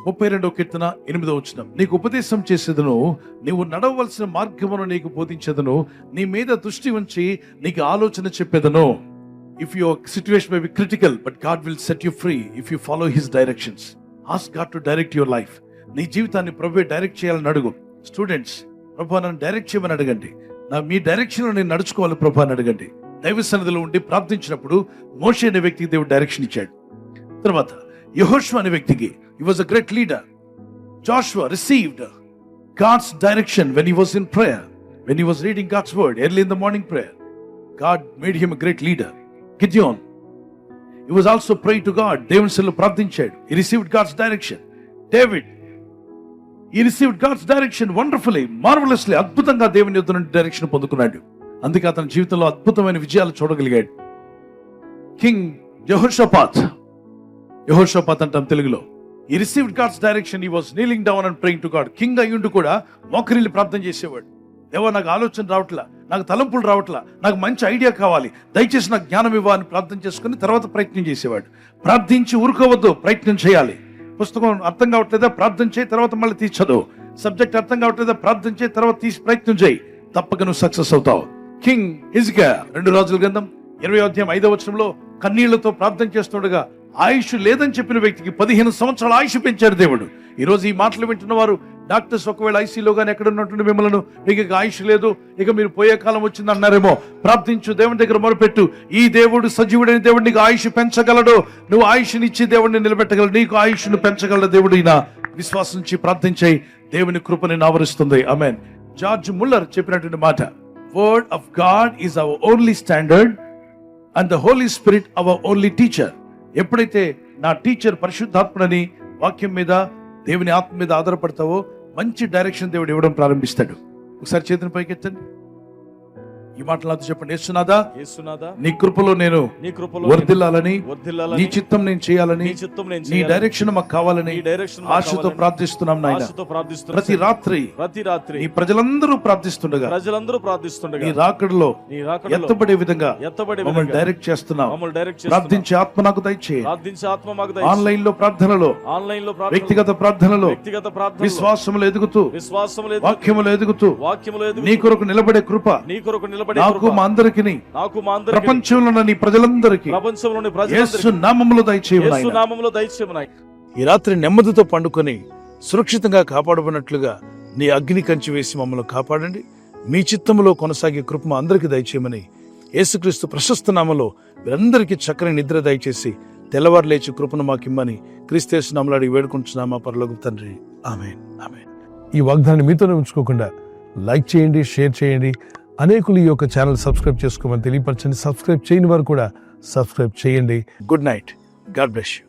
32వ కీర్తన 8వ వచనం. నీకు ఉపదేశం చేసేదను, నీవు నడవవలసిన మార్గమును నీకు బోధించేదను, నీ మీద దృష్టి ఉంచి నీకు ఆలోచన చెప్పేదను. If your situation may be critical, but God will set you free if you follow His directions. Ask God to direct your life. నీ జీవితాన్ని ప్రభువే డైరెక్ట్ చేయాలని అడుగు. స్టూడెంట్స్, ప్రభు నన్ను డైరెక్ట్ చేయమని అడగండి. మీ డైరెక్షన్లో నేను నడుచుకోవాలి ప్రభు అని అడగండి. దైవ సన్నిధిలో ఉండి ప్రార్థించినప్పుడు మోషే అనే వ్యక్తికి దేవుడు డైరెక్షన్ ఇచ్చాడు. తర్వాత యెహోషువ అనే వ్యక్తికి, he was a great leader. Joshua received God's direction when he was in prayer, when he was reading God's word early in the morning prayer. God made him a great leader. Gideon, he was also praying to God. దేవుని సన్నిధిలో ప్రార్థించాడు. He received God's direction. David, he received God's direction wonderfully, marvelously. అద్భుతంగా దేవుని యొద్ద నుండి direction పొందుకున్నాడు. అందుకే అతని జీవితంలో అద్భుతమైన విజయాలు చూడగలిగాడు. కింగ్ యెహోషాపాత్ అంటాం తెలుగులో. He received God's direction. He was kneeling down and praying to God. King అయ్యుండి కూడా మోకరిల్లి ప్రార్థన చేసేవాడు. దేవా, నాకు ఆలోచన రావట్లా, నాకు తలంపులు రావట్లా, నాకు మంచి ఐడియా కావాలి, దయచేసి నాకు జ్ఞానం ఇవ్వ అని ప్రార్థన చేసుకుని తర్వాత ప్రయత్నం చేసేవాడు. ప్రార్థించి ఊరుకోవద్దు, ప్రయత్నం చేయాలి. పుస్తకం అర్థం కావట్లేదా, ప్రార్థన చేయి, తర్వాత మళ్ళీ తీసి చదువు. సబ్జెక్ట్ అర్థం కావట్లేదా, ప్రార్థన చేయి, తర్వాత తీసి ప్రయత్నం చేయి. తప్పక నువ్వు సక్సెస్ అవుతావు. కింగ్ హిజ్కియా 2 రాజుల గ్రంథం 20వ అధ్యాయం 5వ వచనంలో కన్నీళ్లతో ప్రార్థన చేస్తుండగా ఆయుష్ లేదని చెప్పిన వ్యక్తికి 15 సంవత్సరాల ఆయుష్ పెంచాడు దేవుడు. ఈరోజు ఈ మాటలు వింటున్న వారు డాక్టర్స్ ఒకవేళ ఐసీలో కానీ ఎక్కడ ఉన్నటువంటి మిమ్మల్ని, మీకు ఇక ఆయుష్ లేదు, ఇక మీరు పోయే కాలం వచ్చింది అన్నారేమో. ప్రార్థించు, దేవుని దగ్గర మొరపెట్టు. ఈ దేవుడు సజీవుడైన దేవుడు నీకు ఆయుష్ పెంచగలడు. నువ్వు ఆయుష్నిచ్చి దేవుడిని నిలబెట్టగలడు. నీకు ఆయుష్ను పెంచగలడు దేవుడు. ఈయన విశ్వాసించి ప్రార్థించే దేవుని కృపని ఆవరిస్తుంది. ఆమేన్. జార్జ్ ముల్లర్ చెప్పినటువంటి మాట, word of God is our only standard and the holy spirit our only teacher. ఎప్పుడైతే నా టీచర్ పరిశుద్ధాత్ముడని వాక్యం మీద, దేవుని ఆత్మ మీద ఆధారపడతావో మంచి డైరెక్షన్ దేవుడు ఇవ్వడం ప్రారంభిస్తాడు. ఒకసారి చేతిని పైకెత్తండి. ఈ మాటలు నాతో చెప్పండి. యేసునాథా, నీ కృపలో నేను వర్ధిల్లాలని, నీ చిత్తం నేను చేయాలని, నీ డైరెక్షన్ మాకు కావాలని ఆశతో ప్రార్థిస్తున్నాం నాయన. ప్రతి రాత్రి నీ ప్రజలందరూ ప్రార్థిస్తుండగా నీ రాకడలో ఎత్తబడే విధంగా మమ్మల్ని డైరెక్ట్ చేస్తున్నాం. ప్రార్థించే ఆత్మ నాకు దయచేయండి. ఆన్లైన్ లో ప్రార్థనలో, వ్యక్తిగత ప్రార్థనలో విశ్వాసములో ఎదుగుతూ, వాక్యములో ఎదుగుతూ, నీ కొరకు నిలబడే కృప నాకు మా అందరికి, ప్రపంచంలో నీ ప్రజలందరికీ యేసు నామములో దయచేయమని. ఈ రాత్రి నెమ్మదితో పండుకొని సురక్షితంగా కాపాడబడినట్లుగా నీ అగ్ని కంచి వేసి మమ్మల్ని కాపాడండి. మీ చిత్తములో కొనసాగే కృప మా అందరికీ దయచేయమని యేసుక్రీస్తు ప్రశస్త నామములో మీరందరికీ చక్కని నిద్ర దయచేసి తెల్లవారు లేచి కృపను మాకిమ్మని క్రీస్తు నామములో అడిగి వేడుకుంటున్నామా పరలోకపు తండ్రి. ఆమేన్, ఆమేన్. ఈ వాగ్దాన్ని మీతోనే ఉంచుకోకుండా లైక్ చేయండి, షేర్ చేయండి. అనేకులు ఈ యొక్క ఛానల్ సబ్స్క్రైబ్ చేసుకోమని తెలియపరచండి. సబ్స్క్రైబ్ చేయని వారు కూడా సబ్స్క్రైబ్ చేయండి. Good night. God bless you.